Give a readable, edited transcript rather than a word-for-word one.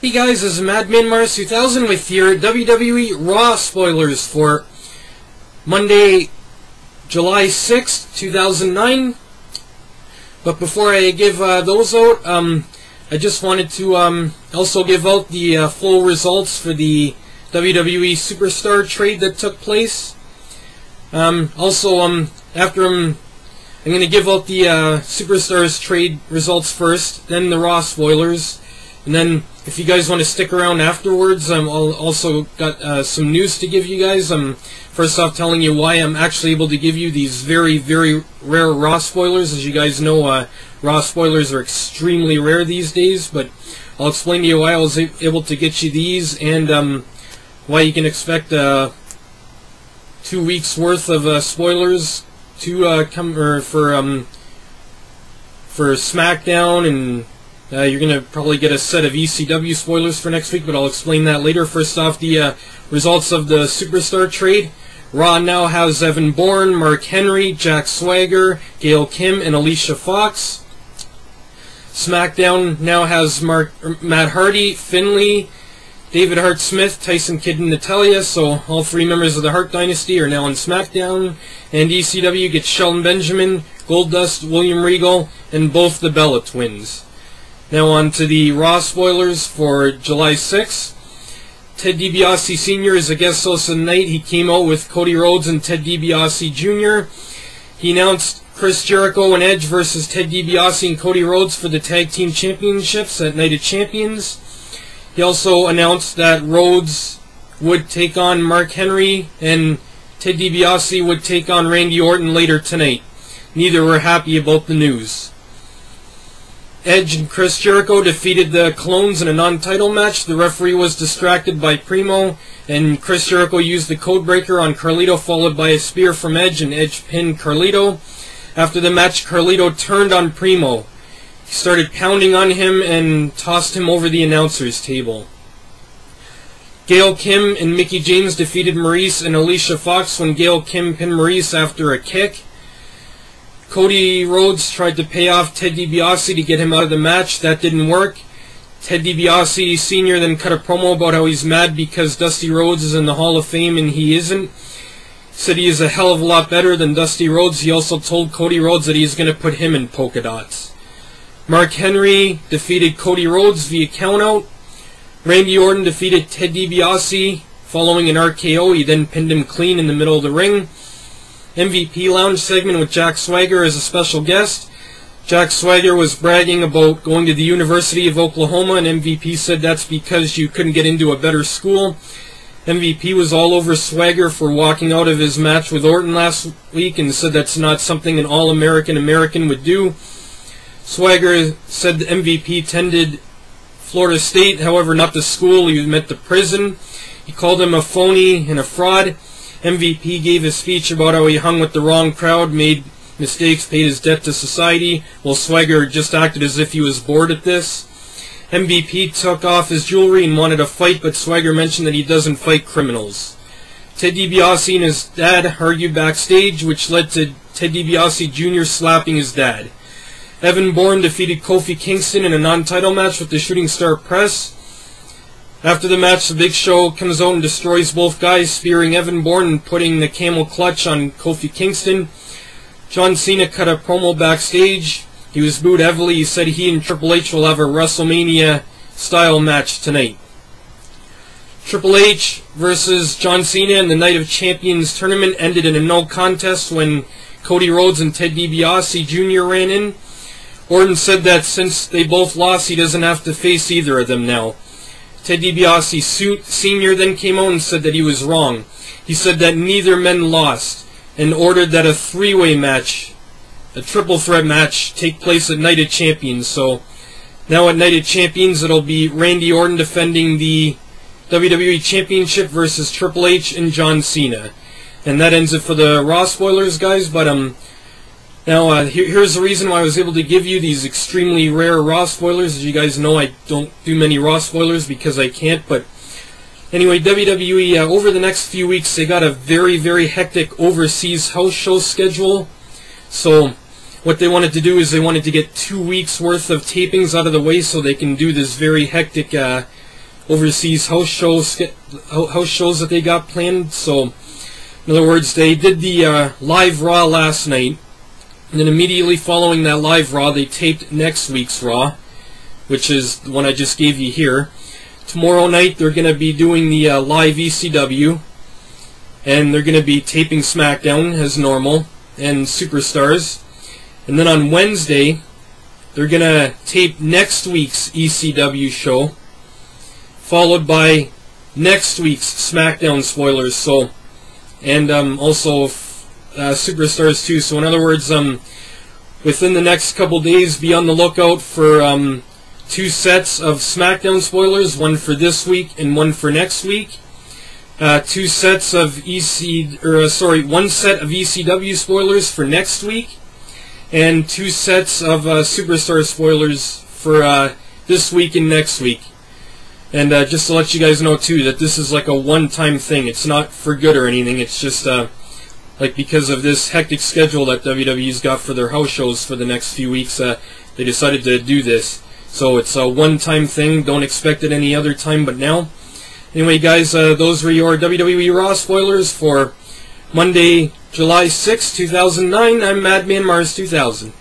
Hey guys, this is Madman Mars 2000 with your WWE Raw spoilers for Monday, July 6th, 2009. But before I give those out, I just wanted to also give out the full results for the WWE Superstar trade that took place. After I'm going to give out the Superstars trade results first, then the Raw spoilers, and then if you guys want to stick around afterwards, I'll also got some news to give you guys. First off, telling you why I'm actually able to give you these very, very rare Raw spoilers. As you guys know, Raw spoilers are extremely rare these days, but I'll explain to you why I was able to get you these, and why you can expect 2 weeks worth of spoilers to come for SmackDown, and you're going to probably get a set of ECW spoilers for next week, but I'll explain that later. First off, the results of the Superstar trade. Raw now has Evan Bourne, Mark Henry, Jack Swagger, Gail Kim, and Alicia Fox. SmackDown now has Matt Hardy, Finlay, David Hart Smith, Tyson Kidd, and Natalya, so all three members of the Hart Dynasty are now on SmackDown. And ECW gets Shelton Benjamin, Goldust, William Regal, and both the Bella Twins. Now on to the Raw spoilers for July 6th. Ted DiBiase Sr. is a guest host of the night. He came out with Cody Rhodes and Ted DiBiase Jr. He announced Chris Jericho and Edge versus Ted DiBiase and Cody Rhodes for the Tag Team Championships at Night of Champions. He also announced that Rhodes would take on Mark Henry and Ted DiBiase would take on Randy Orton later tonight. Neither were happy about the news. Edge and Chris Jericho defeated the Clones in a non-title match. The referee was distracted by Primo, and Chris Jericho used the codebreaker on Carlito, followed by a spear from Edge, and Edge pinned Carlito. After the match, Carlito turned on Primo. He started pounding on him and tossed him over the announcer's table. Gail Kim and Mickie James defeated Maurice and Alicia Fox when Gail Kim pinned Maurice after a kick. Cody Rhodes tried to pay off Ted DiBiase to get him out of the match. That didn't work. Ted DiBiase Sr. then cut a promo about how he's mad because Dusty Rhodes is in the Hall of Fame and he isn't. He said he is a hell of a lot better than Dusty Rhodes. He also told Cody Rhodes that he's going to put him in polka dots. Mark Henry defeated Cody Rhodes via countout. Randy Orton defeated Ted DiBiase following an RKO. He then pinned him clean in the middle of the ring. MVP Lounge segment with Jack Swagger as a special guest. Jack Swagger was bragging about going to the University of Oklahoma, and MVP said that's because you couldn't get into a better school. MVP was all over Swagger for walking out of his match with Orton last week and said that's not something an all-American American would do. Swagger said the MVP attended Florida State, however not the school, he meant the prison. He called him a phony and a fraud. MVP gave a speech about how he hung with the wrong crowd, made mistakes, paid his debt to society, while Swagger just acted as if he was bored at this. MVP took off his jewelry and wanted a fight, but Swagger mentioned that he doesn't fight criminals. Ted DiBiase and his dad argued backstage, which led to Ted DiBiase Jr. slapping his dad. Evan Bourne defeated Kofi Kingston in a non-title match with the Shooting Star Press. After the match, the Big Show comes out and destroys both guys, spearing Evan Bourne and putting the camel clutch on Kofi Kingston. John Cena cut a promo backstage. He was booed heavily. He said he and Triple H will have a WrestleMania-style match tonight. Triple H versus John Cena in the Night of Champions tournament ended in a no contest when Cody Rhodes and Ted DiBiase Jr. ran in. Orton said that since they both lost, he doesn't have to face either of them now. Ted DiBiase Sr. then came out and said that he was wrong. He said that neither men lost and ordered that a three-way match, a triple threat match, take place at Night of Champions. So now at Night of Champions it'll be Randy Orton defending the WWE Championship versus Triple H and John Cena. And that ends it for the Raw spoilers, guys. But now, here's the reason why I was able to give you these extremely rare Raw spoilers. As you guys know, I don't do many Raw spoilers because I can't. But anyway, WWE, over the next few weeks, they got a very, very hectic overseas house show schedule. So what they wanted to do is they wanted to get 2 weeks worth of tapings out of the way so they can do this very hectic overseas house shows that they got planned. So, in other words, they did the live Raw last night, and then immediately following that live Raw, they taped next week's Raw, which is the one I just gave you here. Tomorrow night, they're going to be doing the live ECW, and they're going to be taping SmackDown as normal, and Superstars. And then on Wednesday, they're going to tape next week's ECW show, followed by next week's SmackDown spoilers, so, and also Superstars too. So in other words, within the next couple days, be on the lookout for 2 sets of SmackDown spoilers, one for this week and one for next week. 2 sets of one set of ECW spoilers for next week, and 2 sets of Superstar spoilers for this week and next week. And just to let you guys know too, that this is like a one-time thing. It's not for good or anything. It's just like because of this hectic schedule that WWE's got for their house shows for the next few weeks, they decided to do this. So it's a one-time thing. Don't expect it any other time but now. Anyway, guys, those were your WWE Raw spoilers for Monday, July 6, 2009. I'm Madman Mars 2000.